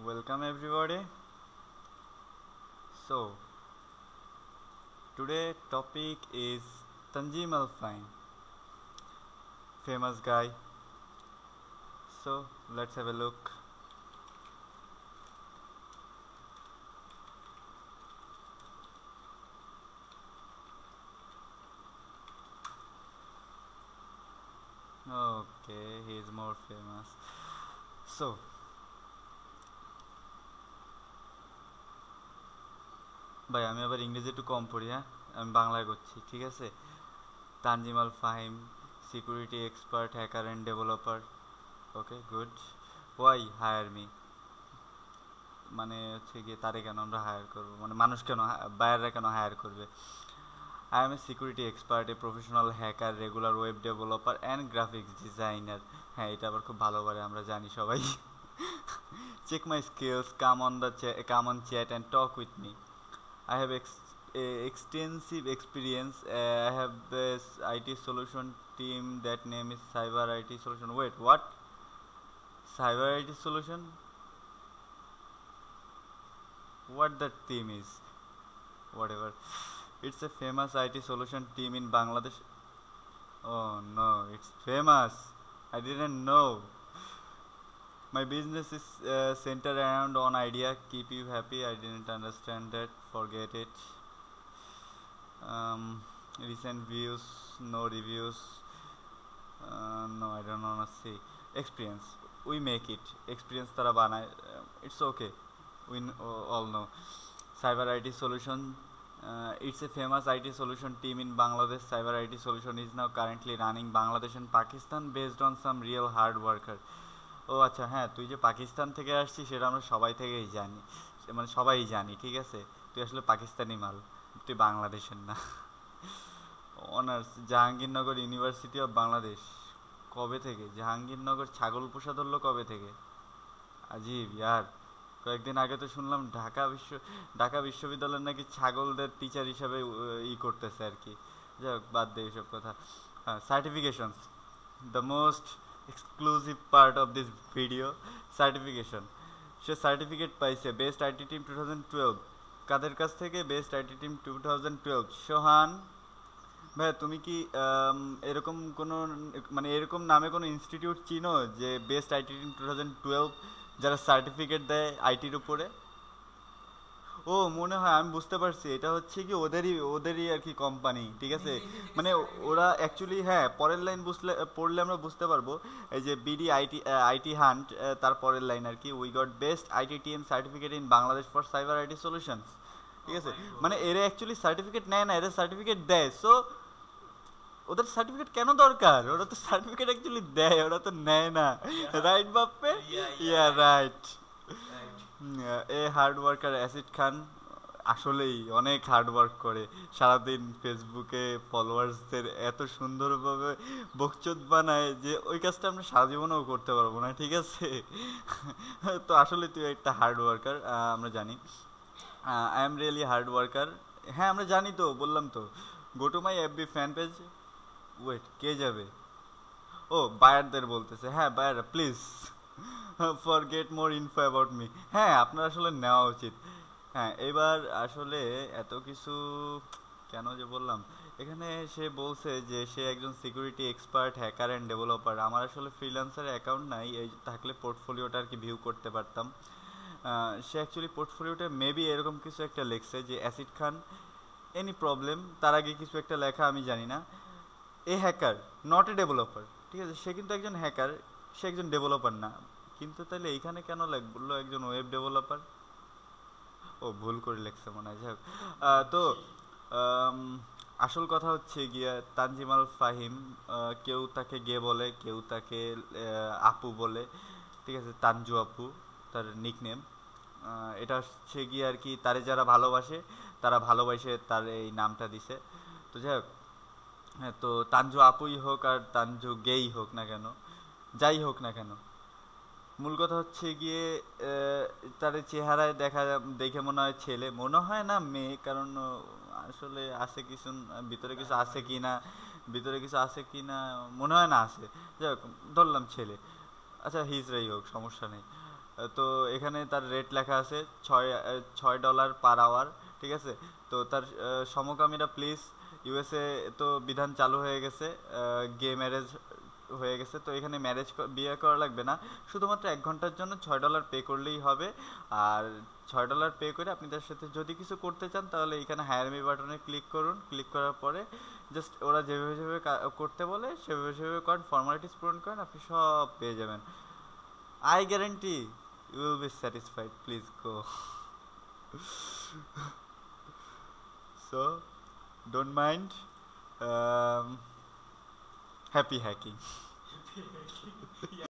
Welcome everybody. So today topic is Tanjim Al Fine, famous guy. So let's have a look. Okay, he is more famous. So ভাই আমি আবার ইংরেজি একটু কম পড়ি, হ্যাঁ আমি বাংলায় করছি, ঠিক আছে। Tanzim Al Fahim, security expert, hacker and developer. Okay good. Why hire me, মানে হচ্ছে গিয়ে তারে কেন আমরা হায়ার করবো, মানে মানুষ কেন, বায়াররা কেন হায়ার করবে। I am a security expert, a professional hacker, regular web developer and graphics designer. হ্যাঁ এটা আবার খুব ভালো করে আমরা জানি সবাই। Check my skills, come on chat and talk with me. I have extensive experience. I have this IT solution team. That name is Cyber IT Solution. Wait, what? Cyber IT Solution? What that team is? Whatever. It's a famous IT solution team in Bangladesh. Oh no, it's famous. I didn't know. My business is centered around on idea. Keep you happy. I didn't understand that. Forget it. Recent views, no reviews. No, I don't wanna see. Experience. We make it. Experience tara banay. It's okay. We all know. Cyber IT solution. It's a famous IT solution team in Bangladesh. Cyber IT solution is now currently running Bangladesh and Pakistan based on some real hard worker. ও আচ্ছা, হ্যাঁ তুই যে পাকিস্তান থেকে আসছিস সেটা আমরা সবাই থেকেই জানি, মানে সবাই জানি, ঠিক আছে। তুই আসলে পাকিস্তানি মাল, তুই বাংলাদেশের না। Honours Jahangirnagar university of Bangladesh. কবে থেকে জাহাঙ্গীরনগর ছাগল পোষা ধরলো কবে থেকে? আজীব ইয়ার। কয়েকদিন আগে তো শুনলাম ঢাকা বিশ্ববিদ্যালয়ের নাকি ছাগলদের টিচার হিসাবে করতেছে আর কি। যাই হোক, বাদ দে এইসব কথা। হ্যাঁ, certifications, the most exclusive part of this video. Certification. সে সার্টিফিকেট পাইছে বেস্ট আইটি টিম 2012। কাদের কাছ থেকে? Best IT team 2012। সোহান ভাই, তুমি কি এরকম কোনো, মানে এরকম নামে কোনো ইনস্টিটিউট চিনো যে বেস্ট আইটি টিম 2012 যারা সার্টিফিকেট দেয় আইটির উপরে? ও মনে হয় আমি বুঝতে পারছি, এটা হচ্ছে কি ওদেরই আর কি কোম্পানি, ঠিক আছে। মানে ওরা অ্যাকচুয়ালি, হ্যাঁ পরের লাইন পড়লে আমরা বুঝতে পারবো। এই যে বিডি আইটি হান্ট, তার পরের লাইন আর কি, we got best IT TM certificate in Bangladesh for cyber IT solutions, ঠিক আছে। মানে এরা অ্যাকচুয়ালি সার্টিফিকেট নেয় না, এরা সার্টিফিকেট দেয়। সো ওদের সার্টিফিকেট কেন দরকার? ওরা তো সার্টিফিকেট অ্যাকচুয়ালি দেয়, ওরা তো নেয় না। Right Bappy? Yeah right. A hard worker অ্যাসিড খান আসলেই অনেক হার্ড ওয়ার্ক করে, সারাদিন ফেসবুকে ফলোয়ার্সদের এত সুন্দরভাবে বকচোদ বানায় যে ওই কাজটা আমরা সারা জীবনেও করতে পারবো না, ঠিক আছে। তো আসলে তুই একটা হার্ড ওয়ার্কার, আমরা জানি। I am really hard worker. হ্যাঁ আমরা জানি, তো বললাম তো। Go to my FB fan page. Wait, কে যাবে? ও বায়ারদের বলতেছে, হ্যাঁ বায়াররা please forget more info about me. হ্যাঁ আপনার আসলে নেওয়া উচিত। হ্যাঁ এবার আসলে এত কিছু কেন যে বললাম, এখানে সে বলছে যে সে একজন security expert, hacker and developer. আমার আসলে ফ্রিল্যান্সারের অ্যাকাউন্ট নাই, এই থাকলে পোর্টফোলিওটা আর কি ভিউ করতে পারতাম। সে অ্যাকচুয়ালি পোর্টফোলিওটা মেবি এরকম কিছু একটা লেখছে যে অ্যাসিড খান এনি প্রবলেম, তার আগে কিছু একটা লেখা আমি জানি না। এ হ্যাকার নট এ ডেভেলপার, ঠিক আছে। সে কিন্তু একজন হ্যাকার, সে একজন ডেভেলপার না। কিন্তু তাহলে এইখানে কেন বললো একজন ওয়েব ডেভেলপার? ও ভুল করে লেখছে মনে হয়। যাই হোক, তো আম, আসল কথা হচ্ছে গিয়া তানজিমাল ফাহিম, কেউ তাকে গে বলে, কেউ তাকে আপু বলে, ঠিক আছে। তানজু আপু তার নিকনেম। এটা হচ্ছে গিয়ে আর কি, তারে যারা ভালোবাসে তারা ভালোবাসে তার এই নামটা দিছে। তো যাই হোক, হ্যাঁ তো তানজু আপুই হোক আর তানজু গেই হোক না কেন, যাই হোক না কেন, মূল কথা হচ্ছে গিয়ে তার চেহারায় দেখে মনে হয় ছেলে, মনে হয় না মেয়ে, কারণ আসলে আছে কিছু, ভিতরে কিছু আছে কি না, ভিতরে কিছু আছে কি না মনে হয় না আছে। যাই হোক, ধরলাম ছেলে। আচ্ছা হিজড়াই হোক, সমস্যা নেই। তো এখানে তার রেট লেখা আছে $6 পার আওয়ার, ঠিক আছে। তো তার সমকামীরা প্লিজ, ইউএসএ তো বিধান চালু হয়ে গেছে, গে ম্যারেজ হয়ে গেছে, তো এখানে বিয়ে করা লাগবে না, শুধুমাত্র 1 ঘন্টার জন্য $6 পে করলেই হবে। আর $6 পে করে আপনি তার সাথে যদি কিছু করতে চান তাহলে এখানে হায়ার মি বাটনে ক্লিক করুন, ক্লিক করার পরে জাস্ট ওরা যেভাবে যেভাবে করতে বলে সেভাবে সেভাবে করেন, ফর্মালিটিস পূরণ করেন, আপনি সব পেয়ে যাবেন। I guarantee you will be satisfied, please go. So don't mind, happy hacking.